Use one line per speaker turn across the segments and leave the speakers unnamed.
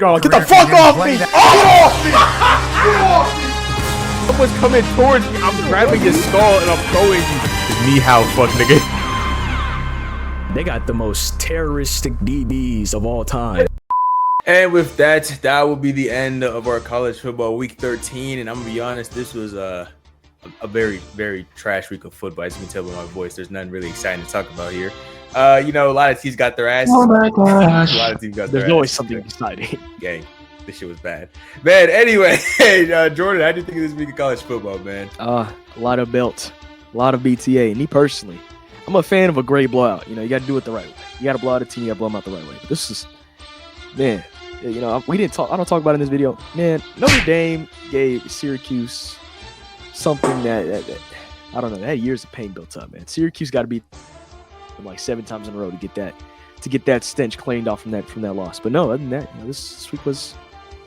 going on. Get the fuck off me! Get off me! Get off me! Someone's coming towards me. I'm grabbing his skull and I'm throwing you. Me how fuck nigga.
They got the most terroristic DBs of all time.
And with that, that will be the end of our college football week 13. And I'm gonna be honest, this was a very, very trash week of football. As you can tell by my voice, there's nothing really exciting to talk about here. You know, a lot of teams got their ass.
Oh my gosh.
A lot of teams got
There's
their
always
ass.
something exciting.
Gang, this shit was bad. Man, anyway, hey, Jordan, how do you think of this week of college football, man?
A lot of belt, a lot of BTA. Me personally, I'm a fan of a great blowout. You know, you got to do it the right way. You got to blow out a team, you got to blow them out the right way. But this is, man, you know, we didn't talk. I don't talk about it in this video. Man, Notre Dame gave Syracuse something that I don't know. They had years of pain built up, man. Syracuse got to beat them like 7 times in a row to get that stench cleaned off from that loss. But no, other than that, you know, this week was,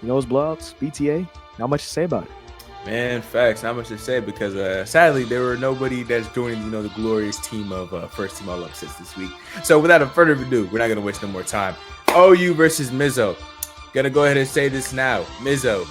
you know, it was blowouts, BTA. Not much to say about it.
Man, facts. Not much to say because sadly there were nobody that's joining, you know, the glorious team of first team all upsets this week. So without further ado, we're not gonna waste no more time. OU versus Mizzo. Gonna go ahead and say this now. Mizzo,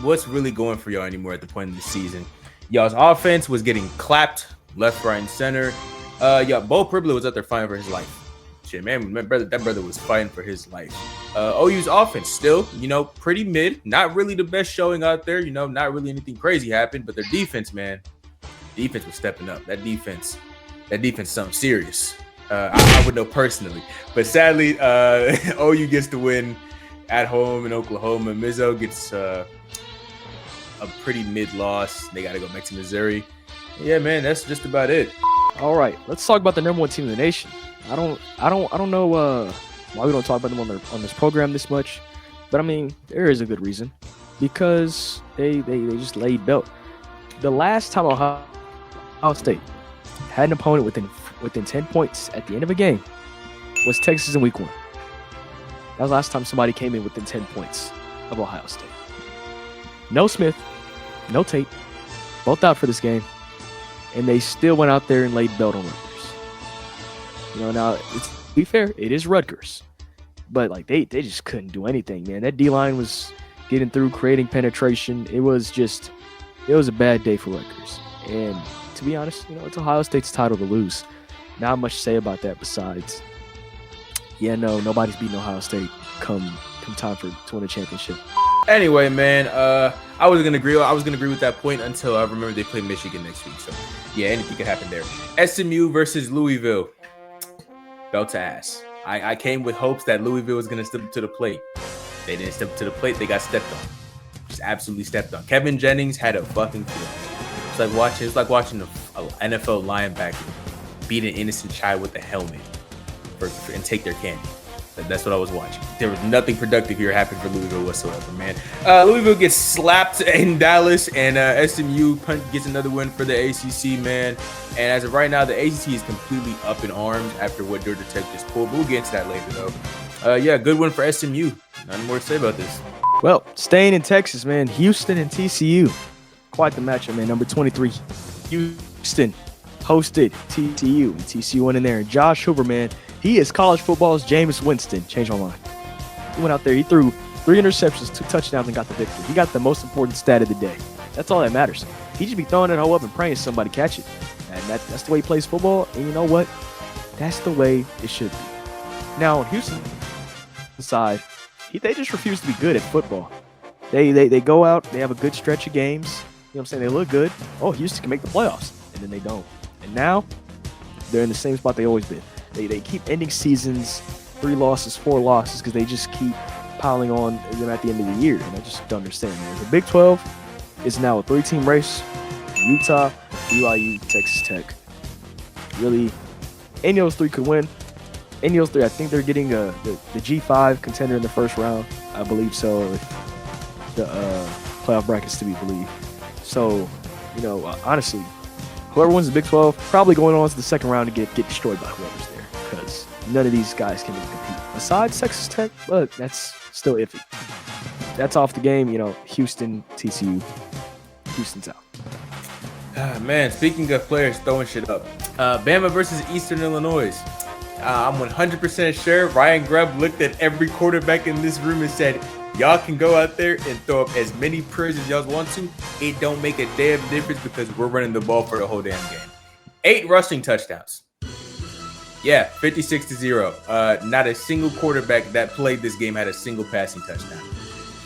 what's really going for y'all anymore at the point of the season? Y'all's offense was getting clapped left, right, and center. Bo Priblett was out there fighting for his life. Shit, man, that brother was fighting for his life. OU's offense still, you know, pretty mid. Not really the best showing out there. You know, not really anything crazy happened. But their defense, man, defense was stepping up. That defense, something serious. I would know personally. But sadly, OU gets the win at home in Oklahoma. Mizzo gets a pretty mid loss. They got to go back to Missouri. Yeah, man, that's just about it.
All right, let's talk about the number 1 team in the nation. I don't know why we don't talk about them on this program this much, but I mean there is a good reason, because they just laid belt. The last time Ohio State had an opponent within 10 points at the end of a game was Texas in week 1. That was the last time somebody came in within 10 points of Ohio State. No Smith, no Tate, both out for this game, and they still went out there and laid belt on Rutgers. You know, now, to be fair, it is Rutgers. But, like, they just couldn't do anything, man. That D-line was getting through, creating penetration. It was a bad day for Rutgers. And to be honest, you know, it's Ohio State's title to lose. Not much to say about that besides, yeah, no, nobody's beating Ohio State come time to win a championship.
Anyway, man, I was gonna agree with that point until I remember they play Michigan next week. So, yeah, anything could happen there. SMU versus Louisville. Belt to ass. I came with hopes that Louisville was going to step up to the plate. They didn't step up to the plate. They got stepped on. Just absolutely stepped on. Kevin Jennings had a fucking field. It was like watching an NFL linebacker beat an innocent child with a helmet and take their candy. That's what I was watching. There was nothing productive here happening for Louisville whatsoever, man. Louisville gets slapped in Dallas, and SMU gets another win for the ACC, man. And as of right now, the ACC is completely up in arms after what Georgia Tech just pulled. But we'll get into that later, though. Yeah, good win for SMU. Nothing more to say about this.
Well, staying in Texas, man, Houston and TCU. Quite the matchup, man. Number 23, Houston hosted TCU, and TCU went in there. And Josh Hoover, man, he is college football's Jameis Winston. Changed my mind. He went out there. He threw 3 interceptions, 2 touchdowns, and got the victory. He got the most important stat of the day. That's all that matters. He just be throwing it hoe up and praying somebody catch it. And that's the way he plays football. And you know what? That's the way it should be. Now, on Houston's side, they just refuse to be good at football. They go out. They have a good stretch of games. You know what I'm saying? They look good. Oh, Houston can make the playoffs. And then they don't. And now, they're in the same spot they always been. They keep ending seasons 3 losses, 4 losses, because they just keep piling on them at the end of the year. And I just don't understand, man. The Big 12 is now a 3-team race. Utah, BYU, Texas Tech. Really, any of those 3 could win. Any of those 3, I think they're getting the G5 contender in the first round. I believe so. If the playoff brackets to be believed. So, you know, honestly, whoever wins the Big 12 probably going on to the second round to get destroyed by whoever's there, because none of these guys can even compete. Besides Texas Tech, but that's still iffy. That's off the game, you know. Houston, TCU, Houston's out.
Man, speaking of players throwing shit up, Bama versus Eastern Illinois. I'm 100% sure Ryan Grubb looked at every quarterback in this room and said, y'all can go out there and throw up as many prayers as y'all want to. It don't make a damn difference because we're running the ball for the whole damn game. 8 rushing touchdowns. Yeah, 56-0. Not a single quarterback that played this game had a single passing touchdown.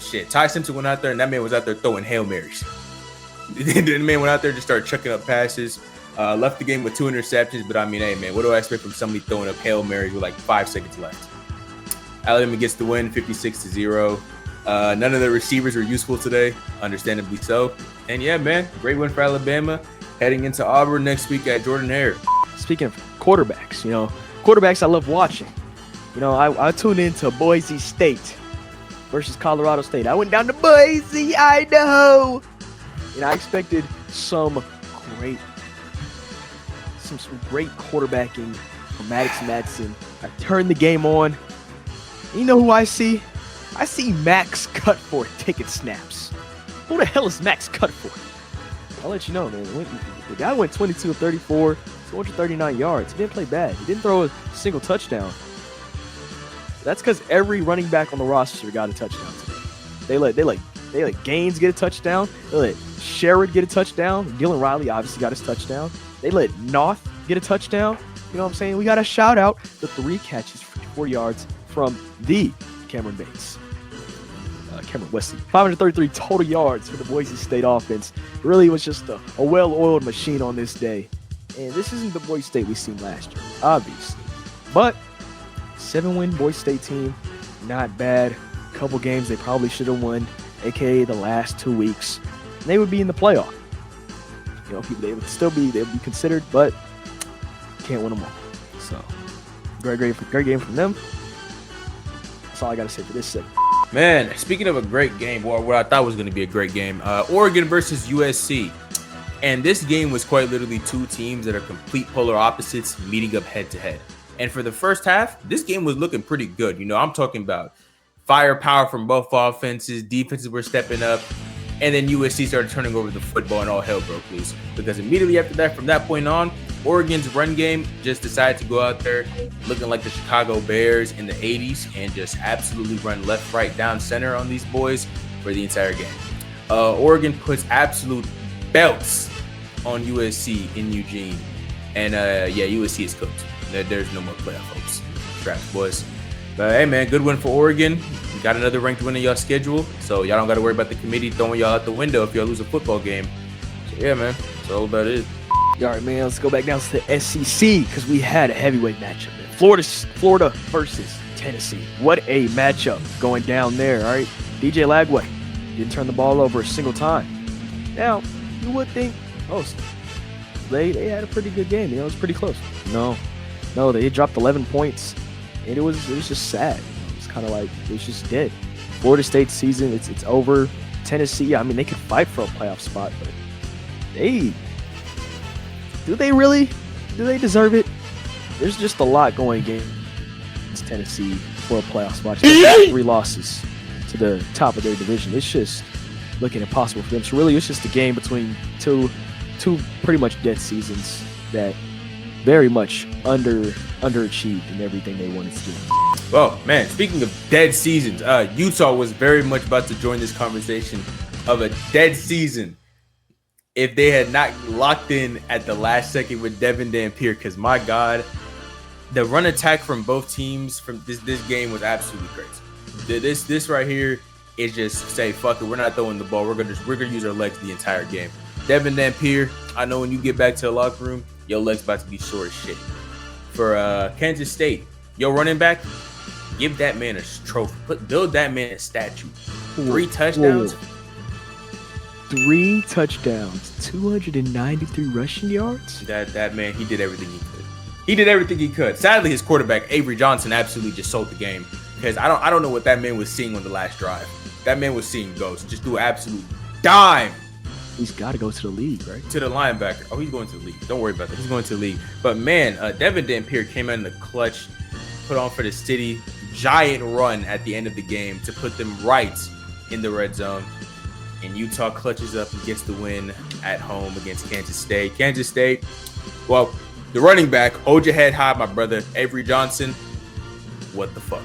Shit, Ty Simpson went out there and that man was out there throwing Hail Marys. The man went out there and just started chucking up passes. Left the game with 2 interceptions, but I mean, hey, man, what do I expect from somebody throwing up Hail Marys with like 5 seconds left? Alabama gets the win, 56-0. None of the receivers were useful today, understandably so. And yeah, man, great win for Alabama. Heading into Auburn next week at Jordan-Hare.
Speaking of quarterbacks, quarterbacks I love watching. I tuned into Boise State versus Colorado State. I went down to Boise, Idaho. I expected some great quarterbacking from Maddox Madsen. I turned the game on. And you know who I see? I see Max Cutford taking snaps. Who the hell is Max Cutford? I'll let you know, man. The guy went 22 of 34, 239 yards. He didn't play bad. He didn't throw a single touchdown. That's because every running back on the roster got a touchdown today. They let Gaines get a touchdown. They let Sherrod get a touchdown. Gillen Riley obviously got his touchdown. They let North get a touchdown. You know what I'm saying? We got to shout out the 3 catches for 4 yards from the Cameron Bates. Cameron Wesley. 533 total yards for the Boise State offense. Really was just a well-oiled machine on this day. And this isn't the Boise State we seen last year, obviously. But 7-win Boise State team, not bad. A couple games they probably should have won, aka the last 2 weeks. And they would be in the playoff. They would be considered, but can't win them all. So, great game from them. That's all I got to say for this segment.
Man, speaking of a great game, or what I thought was going to be a great game, Oregon versus USC. And this game was quite literally 2 teams that are complete polar opposites meeting up head-to-head. And for the first half, this game was looking pretty good. I'm talking about firepower from both offenses. Defenses were stepping up. And then USC started turning over the football and all hell broke loose. Because immediately after that, from that point on, Oregon's run game just decided to go out there looking like the Chicago Bears in the 80s and just absolutely run left, right, down, center on these boys for the entire game. Oregon puts absolute belts on USC in Eugene. And USC is cooked. There's no more playoff hopes. Straps, boys. But hey, man, good win for Oregon. You got another ranked win in y'all schedule, so y'all don't got to worry about the committee throwing y'all out the window if y'all lose a football game. So yeah, man, that's all about it.
All right, man, let's go back down to the SEC because we had a heavyweight matchup, man. Florida versus Tennessee. What a matchup going down there, all right? DJ Lagway didn't turn the ball over a single time. Now, you would think, they had a pretty good game. It was pretty close. No, they dropped 11 points. And it was just sad. It was kind of like it was just dead. Florida State's season, it's over. Tennessee, I mean, they could fight for a playoff spot, but do they deserve it? There's just a lot going against Tennessee for a playoff spot. 3 losses to the top of their division. It's just looking impossible for them. So really, it's just a game between two pretty much dead seasons that very much underachieved in everything they wanted to do.
Well, man, speaking of dead seasons, Utah was very much about to join this conversation of a dead season if they had not locked in at the last second with Devin Dampier, because my God, the run attack from both teams from this game was absolutely crazy. This right here is just say, fuck it, we're not throwing the ball. We're gonna use our legs the entire game. Devin Dampier, I know when you get back to the locker room, your legs about to be sore as shit. For Kansas State, your running back, give that man a trophy. Build that man a statue. 3 touchdowns.
3 touchdowns, 293 rushing yards.
That man, he did everything he could. He did everything he could. Sadly, his quarterback, Avery Johnson, absolutely just sold the game. Because I don't know what that man was seeing on the last drive. That man was seeing ghosts. Just do absolute dime.
He's got to go to the league, right?
To the linebacker. Oh, he's going to the league. Don't worry about that. He's going to the league. But man, Devin Dampier came in the clutch, put on for the city. Giant run at the end of the game to put them right in the red zone. And Utah clutches up and gets the win at home against Kansas State. Kansas State, well, The running back, hold your head high, my brother, Avery Johnson. What the fuck?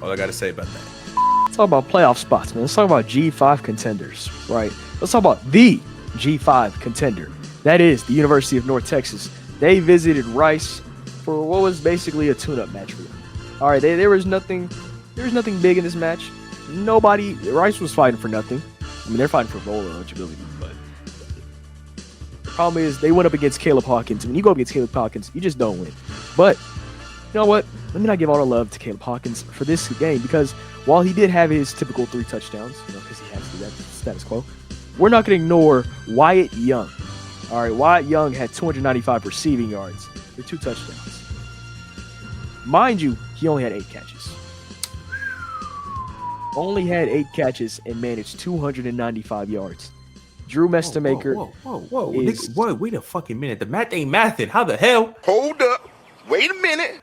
All I got to say about that.
Let's talk about playoff spots, man. Let's talk about G5 contenders, right? Let's talk about the G5 contender. That is the University of North Texas. They visited Rice for what was basically a tune-up match for them. All right, there was nothing big in this match. Rice was fighting for nothing. I mean, they're fighting for bowl eligibility, but the problem is they went up against Caleb Hawkins. When you go up against Caleb Hawkins, you just don't win. But you know what? Let me not give all the love to Caleb Hawkins for this game, because while he did have his typical 3 touchdowns, because he has to do that, status quo, we're not going to ignore Wyatt Young. All right, Wyatt Young had 295 receiving yards for 2 touchdowns. Mind you, he only had 8 catches. Only had 8 catches and managed 295 yards. Drew Mestemaker.
Whoa, wait a fucking minute. The math ain't mathing. How the hell?
Hold up. Wait a minute.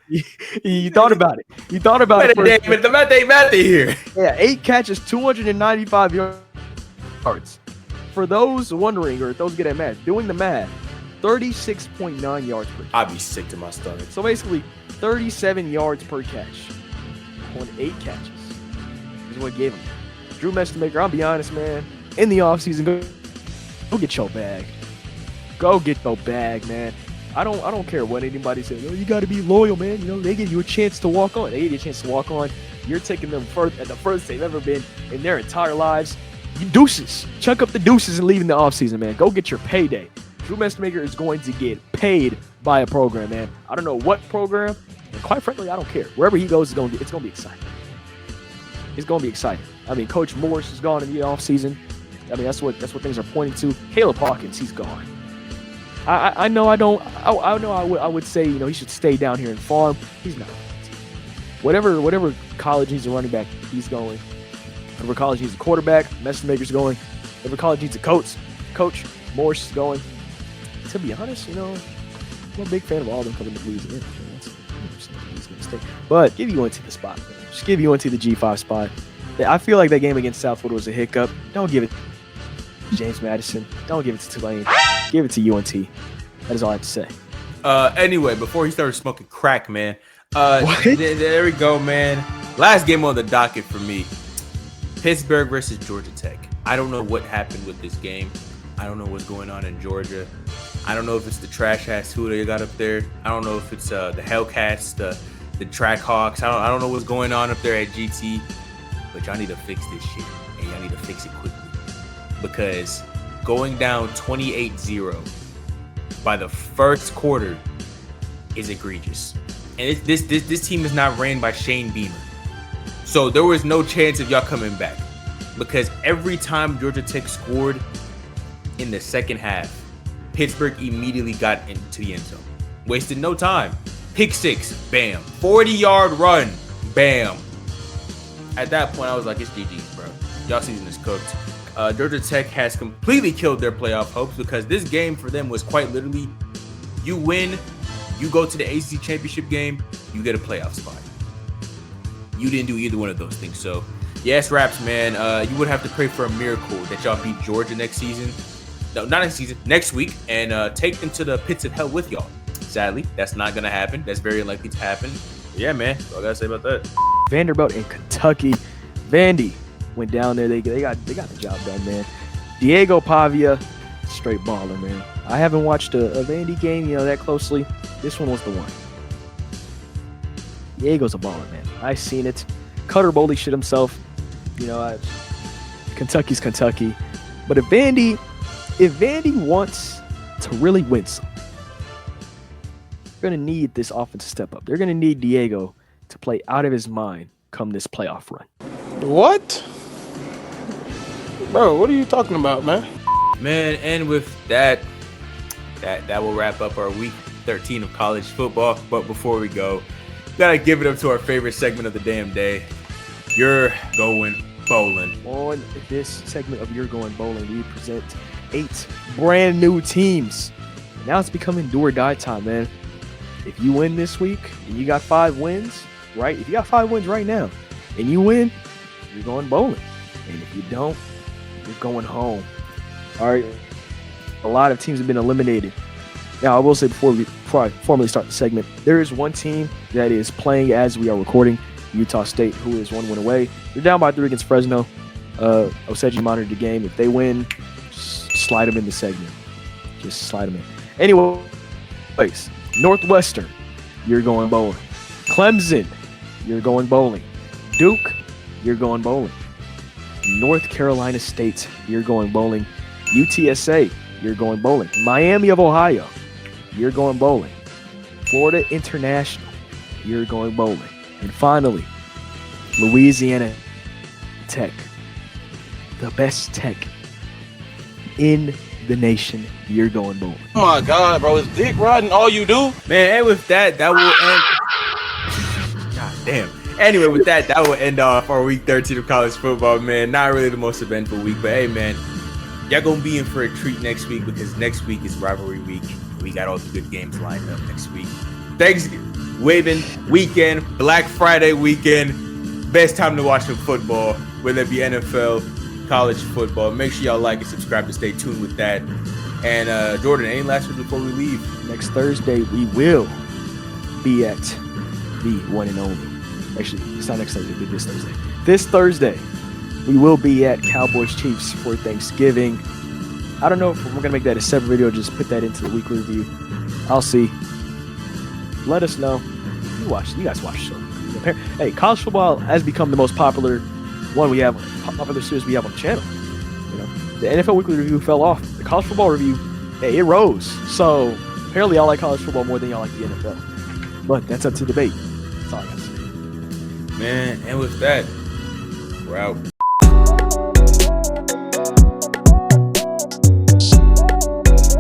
You thought about it. You thought about it.
Wait a minute. The math ain't mathing here.
Yeah, 8 catches, 295 yards. For those wondering, or those get at math, doing the math, 36.9 yards per catch.
I'd be sick to my stomach.
So basically, 37 yards per catch on 8 catches is what gave him. Drew Mestemaker, I'll be honest, man. In the offseason, go get your bag. Go get the bag, man. I don't care what anybody says. Oh, you got to be loyal, man. You know, they give you a chance to walk on. They give you a chance to walk on. You're taking them at the furthest they've ever been in their entire lives. You deuces. Chuck up the deuces and leave in the offseason, man. Go get your payday. Drew Mestemaker is going to get paid by a program, man. I don't know what program, and quite frankly, I don't care. Wherever he goes, it's going to be exciting. It's going to be exciting. I mean, Coach Morris is gone in the offseason. I mean, that's what things are pointing to. Caleb Hawkins, he's gone. I know I would say, you know, he should stay down here and farm. He's not. Whatever college needs a running back, he's going. Whatever college needs a quarterback, Mestemaker's going. Whatever college needs a coach, Morris is going. To be honest, you know, I'm a big fan of all of them coming to Louisiana. He's going to stay. But give UNT the spot, man. Just give UNT the G5 spot. I feel like that game against Southwood was a hiccup. Don't give it to James Madison. Don't give it to Tulane. Give it to UNT. That is all I have to say.
Anyway, before he started smoking crack, man. There we go, man. Last game on the docket for me. Pittsburgh versus Georgia Tech. I don't know what happened with this game. I don't know what's going on in Georgia. I don't know if it's the trash-ass who they got up there. I don't know if it's the Hellcats, the Trackhawks. I don't know what's going on up there at GT. But y'all need to fix this shit. And y'all need to fix it quickly. Because going down 28-0 by the first quarter is egregious. And this team is not ran by Shane Beamer. So there was no chance of y'all coming back. Because every time Georgia Tech scored in the second half, Pittsburgh immediately got into the end zone. Wasted no time. Pick six, bam. 40-yard run, bam. At that point, I was like, it's GG's, bro. Y'all season is cooked. Georgia Tech has completely killed their playoff hopes because this game for them was quite literally, you win, you go to the ACC championship game, you get a playoff spot. You didn't do either one of those things. So, yes, Raps, man, you would have to pray for a miracle that y'all beat Georgia next season. No, not next season, next week, and take them to the pits of hell with y'all. Sadly, that's not going to happen. That's very unlikely to happen. But yeah, man, that's all I got to say about that.
Vanderbilt and Kentucky. Vandy went down there. They got the job done, man. Diego Pavia, straight baller, man. I haven't watched a Vandy game, that closely. This one was the one. Diego's a baller, man. I seen it. Cutter Bowley shit himself. Kentucky's Kentucky. But if Vandy wants to really win something, they're going to need this offense to step up. They're going to need Diego to play out of his mind come this playoff run.
What? Bro, what are you talking about, man?
Man, and with that will wrap up our week 13 of college football. But before we go, gotta give it up to our favorite segment of the damn day. You're going bowling.
On this segment of You're Going Bowling, we present 8 brand new teams. Now it's becoming do or die time, man. If you win this week and you got 5 wins, right? If you got 5 wins right now and you win, you're going bowling. And if you don't, you're going home. All right. A lot of teams have been eliminated Now, I will say before I formally start the segment, there is one team that is playing as we are recording, Utah State, who is 1 win away. They're down by 3 against Fresno. Oseji monitored the game. If they win, just slide them in the segment. Just slide them in. Anyways, Northwestern, you're going bowling. Clemson, you're going bowling. Duke, you're going bowling. North Carolina State, you're going bowling. UTSA, you're going bowling. Miami of Ohio, you're going bowling. Florida International, you're going bowling. And finally, Louisiana Tech, the best tech in the nation, you're going bowling.
Oh my God, bro, is dick riding all you do?
Man, and with that will end. God damn. Anyway, with that will end off our week 13 of college football, man. Not really the most eventful week, but hey, man, y'all gonna be in for a treat next week because next week is rivalry week. We got all the good games lined up next week. Thanksgiving weekend, Black Friday weekend, best time to watch some football, whether it be NFL, college football. Make sure y'all like and subscribe to stay tuned with that. And Jordan, any last words before we leave?
Next Thursday, we will be at the one and only. Actually, it's not next Thursday, but this Thursday. This Thursday, we will be at Cowboys Chiefs for Thanksgiving. I don't know if we're going to make that a separate video, just put that into the weekly review. I'll see. Let us know. You guys watch the show. Hey, college football has become the most popular series we have on the channel. You know, the NFL weekly review fell off. The college football review, hey, it rose. So apparently y'all like college football more than y'all like the NFL. But that's up to debate. That's all I got to say.
Man, and with that, we're out.